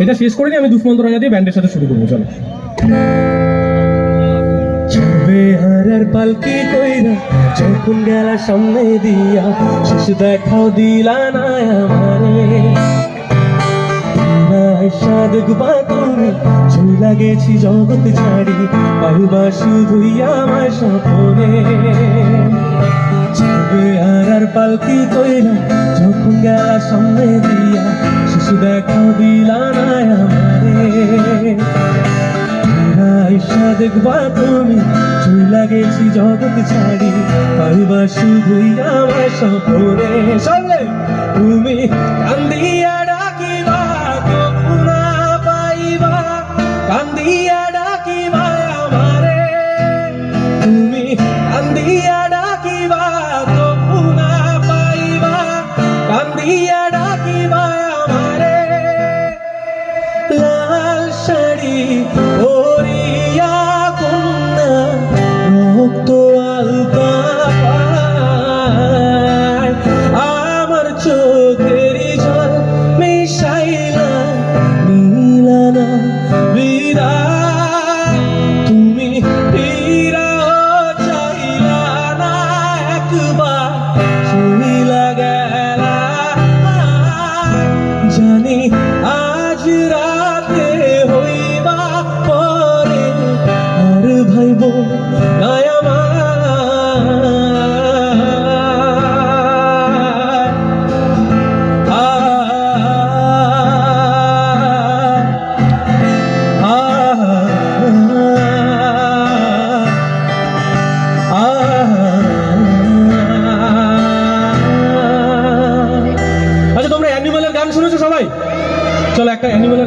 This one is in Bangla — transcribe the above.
এটা শেষ করে নিয়ে আমি দুষ্মন্ত রাজা দিয়ে ব্যান্ডের সাথে শুরু করবো। চলো। বেহারার পালকি কইরা যখন গেলা সামনে দিয়া, শেষ দেখাও দিলা না আমারে। আয়সা দেখবা তুমি চইলা গেছি জগৎ ছাড়ি, পাইবা শুধুই আমার স্বপ্নে। বেহারার পালকি কইরা যখন গেলা সামনে দিয়া, শেষ দেখাও দিলা না আমারে। আয়সা দেখবা তুমি চইলা গেছি জগৎ ছাড়ি, পাইবা শুধুই আমার স্বপ্নে। চলে তুমি কান্দিয়া ডাকিবা তবু না পাইবা, কান্দিয়া ডাকিবা আমারে। তুমি কান্দিয়া ডাকিবা তবু না পাইবা, কান্দিয়া ডাকিবা আমারে। লাল শাড়ি পরিয়া কন্যা রক্ত আলতা পায়, আমার চোখের জল মিশাইলা নীলানা বিদায়। তুমি ফিরাও চাইলা না একবার, চইলা গেলা। জানি আজ